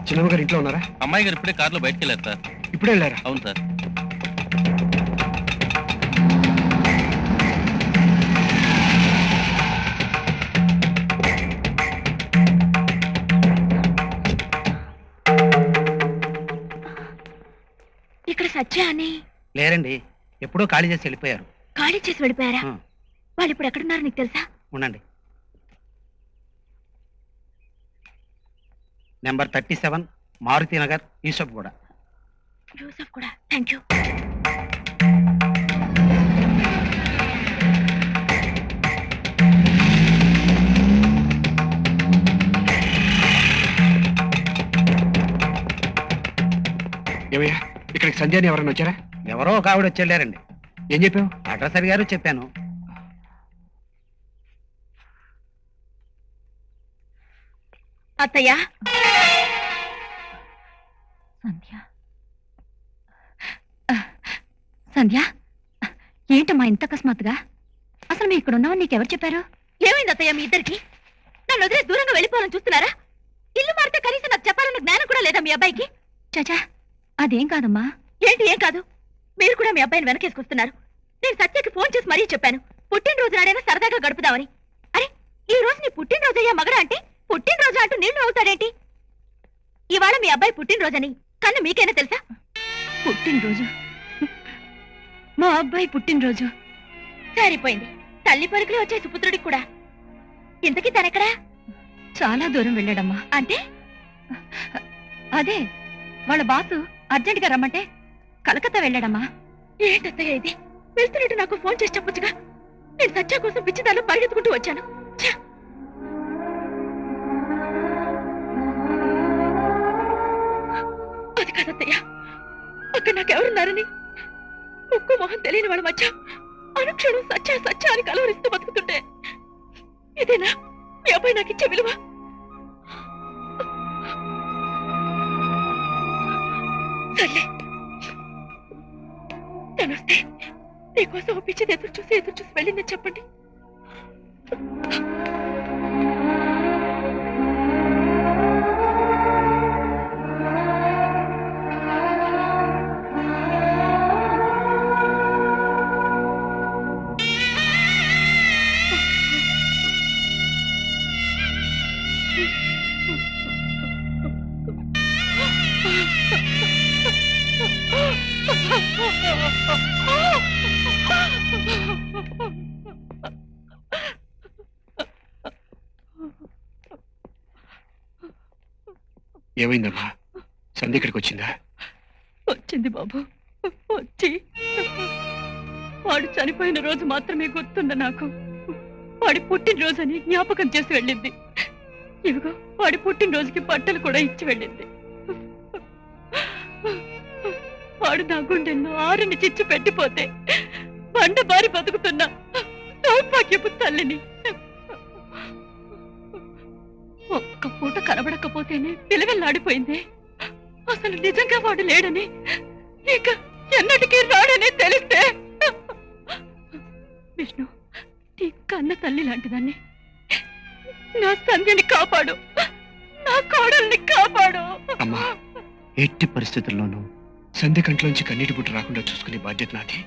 చిన్నమ్మ గారు ఇంట్లో ఉన్నారా? అమ్మాయి గారు ఇప్పుడే కార్లో బయటకు వెళ్ళారు సార్. ఇప్పుడే వెళ్ళారా? అవును సార్. ఇక్కడ సత్య అని లేరండి, ఎప్పుడో ఖాళీ చేసి వెళ్ళిపోయారు. ఖాళీ చేసి వెళ్ళిపోయారా? వాళ్ళు ఇప్పుడు ఎక్కడున్నారు నీకు తెలుసా? ఉండండి. నెంబర్ 37 మారుతి నగర్, యూసఫ్ కూడా. యూసఫ్ కూడా, థ్యాంక్ యూ. ఏమయ్యా, ఇక్కడికి సంధ్యాని ఎవరైనా వచ్చారా? ఎవరో ఒక ఆవిడ వచ్చి వెళ్ళారండి. ఏం చెప్పావు? అడ్రస్ అడిగారు, చెప్పాను. అత్తయ్య. సంధ్య, సంధ్య, ఏంటమ్మా ఇంత అకస్మాత్తుగా? అసలు మీ ఇక్కడ ఉన్నావు నీకెవరు చెప్పారు? ఏమైంది అత్తయ్య మీ ఇద్దరికి? నన్ను వదిలే దూరంగా వెళ్ళిపోవాలని చూస్తున్నారా? ఇల్లు మారితే కనీసం నాకు చెప్పాలన్న జ్ఞానం కూడా లేదా మీ అబ్బాయికి? చాచా, అదేం కాదమ్మా. ఏంటి ఏం కాదు? మీరు కూడా మీ అబ్బాయిని వెనకేసుకొస్తున్నారు. నేను సత్యకి ఫోన్ చేసి మరీ చెప్పాను, పుట్టినరోజు నాడైనా సరదాగా గడుపుదామని. అరే, ఈ రోజు నీ పుట్టినరోజు అయ్యా మగడా అంటే పుట్టినరోజు అంటూ నిన్ను అవుతాడేంటి? ఇవాళ మీ అబ్బాయి పుట్టినరోజని కన్నా మీకైనా తెలుసా? పుట్టినరోజు, మా అబ్బాయి పుట్టినరోజు సరిపోయింది. తల్లి పలుకులు వచ్చే సుపుత్రుడికి కూడా. ఇంతకీ తనెక్కడా? చాలా దూరం వెళ్ళాడమ్మా. అంటే అదే వాళ్ళ బాసు అర్జెంటుగా రమ్మంటే కలకత్తా వెళ్ళాడమ్మా. ఏంటత్తయ్య ఇది? వెళ్తున్నట్టు నాకు ఫోన్ చేసి చెప్పొచ్చుగా. నేను సత్య కోసం పిచ్చిదాన్ని పరిగెత్తుకుంటూ వచ్చాను. అది కాదత్తయ్య, అక్కడ నాకెవరున్నారని ముక్కు మొహం తెలియని వాళ్ళ మధ్య అనుక్షణం సత్య సత్య అని కలవరిస్తూ బతుకుతుంటే ఇదేనా మీ అబ్బాయి నాకు ఇచ్చే విలువ? సర్లే, తనొస్తే నీకోసం పిచ్చిది ఎదురు చూసి వెళ్ళిందని చెప్పండి. ఏమైందమ్మా? సంధ్య ఇక్కడికి వచ్చిందా? వచ్చింది బాబు, వచ్చి వాడు చనిపోయిన రోజు మాత్రమే గుర్తుండ నాకు. వాడి పుట్టినరోజని జ్ఞాపకం చేసి వెళ్ళింది. ఇవిగో వాడి పుట్టినరోజుకి బట్టలు కూడా ఇచ్చి వెళ్ళింది. వాడు నా గుండెల్లో ఆరుని చిచ్చు పెట్టిపోతే బండ బారి బతుకుతున్నా సౌభాగ్యపు తల్లిని. ఒక్క పూట కనబడకపోతేనే పిలవెల్లాడిపోయింది. అసలు నిజంగా వాడు లేడని, ఇక ఎన్నటికీ రాడని తెలిస్తే, విష్ణు నీ కన్న తల్లి లాంటిదాన్ని, నా సంధ్యని కాపాడు, నా కోడల్ని కాపాడు. అమ్మా, ఎట్టి పరిస్థితుల్లోనూ సంధ్య కంట్లోంచి కన్నీటి పుట్టు రాకుండా చూసుకునే బాధ్యత నాది.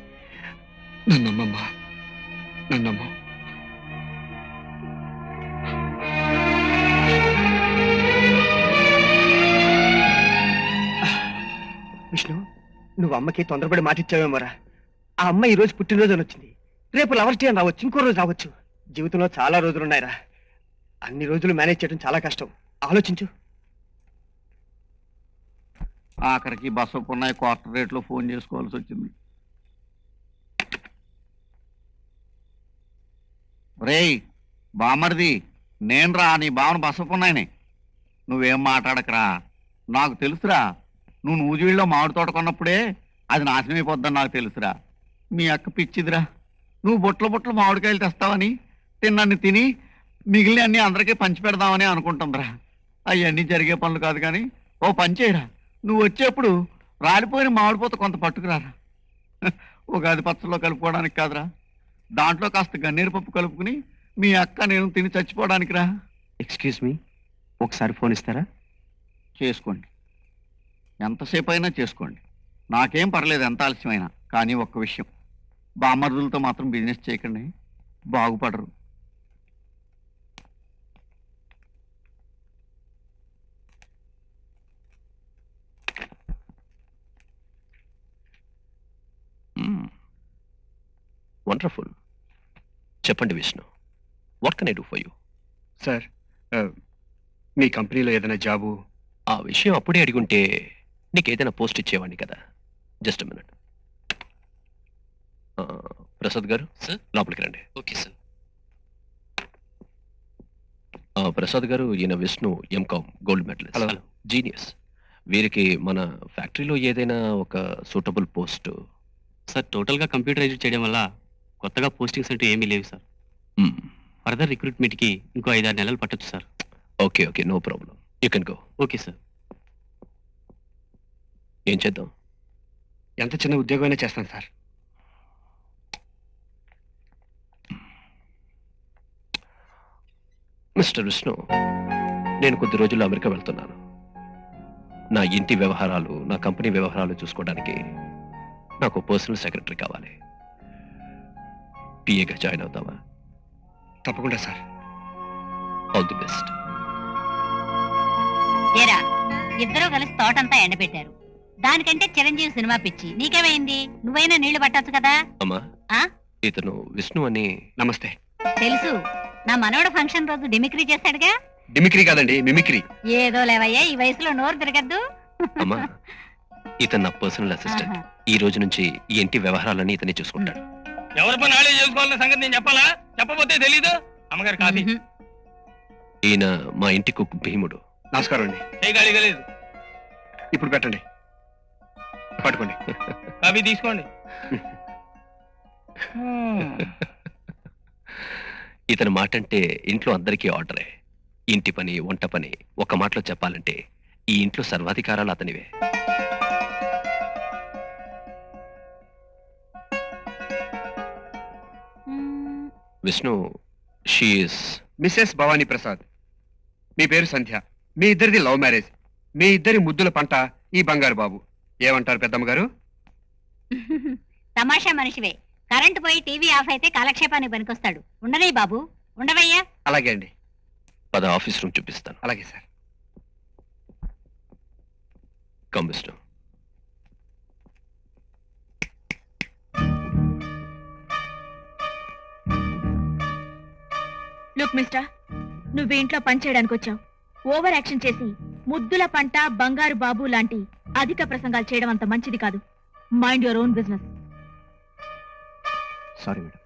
నన్నమ్మమ్మా, నన్నమ్మ. విష్ణు, నువ్వు అమ్మకి తొందరపడి మాటిచ్చావేమోరా. ఆ అమ్మ ఈ రోజు పుట్టినరోజు అని వచ్చింది. రేపు లవర్స్ డే అని రావచ్చు, ఇంకో రోజు రావచ్చు. జీవితంలో చాలా రోజులున్నాయిరా. అన్ని రోజులు మేనేజ్ చేయడం చాలా కష్టం. ఆలోచించు. ఆఖరికి బస్సు ఉన్నాయి, క్వార్టర్ రేట్లో ఫోన్ చేసుకోవాల్సి వచ్చింది. రేయ్ బామర్ది, నేను రా, నీ బావను బస్సుకున్నాయని. నువ్వేం మాట్లాడకరా, నాకు తెలుసురా. నువ్వు నూజివీడులో మామిడి తోట కొన్నప్పుడే అది నాశనం అయిపోద్దని నాకు తెలుసురా. మీ అక్క పిచ్చిదిరా. నువ్వు బుట్టలు మామిడికాయలు తెస్తావని తిన్నన్ని తిని మిగిలిన అన్ని అందరికీ పంచి పెడదామని అనుకుంటుందిరా. అవన్నీ జరిగే పనులు కాదు. కానీ ఓ పని చేయరా, నువ్వు వచ్చేప్పుడు రాలిపోయిన మామిడిపోత కొంత పట్టుకురారా. ఉగాది పచ్చలో కలుపుకోవడానికి కాదురా, దాంట్లో కాస్త గన్నేరు పప్పు కలుపుకుని మీ అక్క నేను తిని చచ్చిపోవడానికి రా. ఎక్స్క్యూజ్ మీ, ఒకసారి ఫోన్ ఇస్తారా? చేసుకోండి, ఎంతసేపు అయినా చేసుకోండి, నాకేం పర్లేదు ఎంత ఆలస్యమైనా. కానీ ఒక్క విషయం, బామర్దులతో మాత్రం బిజినెస్ చేయకండి, బాగుపడరు. వండర్ఫుల్. చెప్పండి Vishnu, what can I do for you? Sir, మీ కంపెనీలో ఏదైనా జాబు? ఆ విషయం అప్పుడే అడిగుంటే నీకు ఏదైనా పోస్ట్ ఇచ్చేవాడిని కదా. Just minute. ప్రసాద్ గారు సార్, లోపలికి రండి. Okay sir. ప్రసాద్ గారు, ఈయన Vishnu, M Com gold medalist. Hello. Genius. వీరికి మన ఫ్యాక్టరీలో ఏదైనా ఒక సూటబుల్ పోస్ట్? సార్, టోటల్గా కంప్యూటరైజ్ చేయడం వల్ల కొత్తగా పోస్టింగ్స్ అంటూ ఏమీ లేవు సార్. ఫర్దర్ రిక్రూట్మెంట్కి ఇంకో 5-6 నెలలు పట్టొచ్చు sir. Okay okay, no problem, you can go. Okay sir. ఏం చేద్దాం? ఎంత చిన్న ఉద్యోగమైనా చేస్తాను సార్. మిస్టర్ విష్ణు, నేను కొద్ది రోజుల్లో అమెరికా వెళ్తున్నాను. నా ఇంటి వ్యవహారాలు, నా కంపెనీ వ్యవహారాలు చూసుకోవడానికి నాకు పర్సనల్ సెక్రటరీ కావాలి. పిఏగా జాయిన్ అవుతావా? తప్పకుండా సార్. All the best. ఏరా, ఇద్దరూ కలిసి తోటంతా ఎండబెట్టారు. దానికంటే చిరంజీవి సినిమా పిచ్చి. నీకేమైంది? నువ్వైనా నీళ్లు పట్టొచ్చు కదా. అమ్మా, ఆ? ఇతను విష్ణు అని. నమస్తే. తెలుసు, నా మనవడు ఫంక్షన్ రోజు డిమిక్రీ చేశాడుగా. డిమిక్రీ కాదండి, మిమిక్రీ. ఏదో లేవయ్యా, ఈ వయసులో నోరు తిరగద్దు. అమ్మా, ఇతను నా పర్సనల్ అసిస్టెంట్. ఈ రోజు నుంచి ఈ ఇంటి వ్యవహారాలన్నీ ఇతనే చూసుకుంటాడు. ఎవరి పని ఆడే చేసుకోవాలన్న సంగతి నేను చెప్పాలా? చెప్పబోతే తెలీదు. అమ్మగారు కాఫీ. ఈయన మా ఇంటి కుక్ భీముడు. నమస్కారం అండి. చేయగలిగా లేదు. ఇప్పుడు పెట్టండి, పట్టుకోండి. కాఫీ తీసుకోండి. ఇతని మాట అంటే ఇంట్లో అందరికీ ఆర్డరే. ఇంటి పని, వంట పని, ఒక మాటలో చెప్పాలంటే ఈ ఇంట్లో సర్వాధికారాలు అతనివే. Vishnu, she is Mrs Bhavani Prasad. మీ పేరు సంధ్య. మీ ఇద్దరిది లవ్ మ్యారేజ్. మీ ఇద్దరి ముద్దుల పంట ఈ బంగారు బాబు. ఏమంటారు పెద్దమ్మ గారు? తమాషా మనిషివే. కరెంటు పోయి టీవీ ఆఫ్ అయితే కాలక్షేపానికి పనికొస్తాడు. ఉండనే బాబు, ఉండవయ్యా. అలాగే అండి. పద, ఆఫీస్ రూమ్ చూపిస్తాను. అలాగే sir. Come Vishnu. Look mister, నువ్వు ఇంట్లో పనిచేయడానికి వచ్చావు. ఓవర్ యాక్షన్ చేసి ముద్దుల పంట, బంగారు బాబు లాంటి అధిక ప్రసంగాలు చేయడం అంత మంచిది కాదు. Mind your own business. Sorry madam.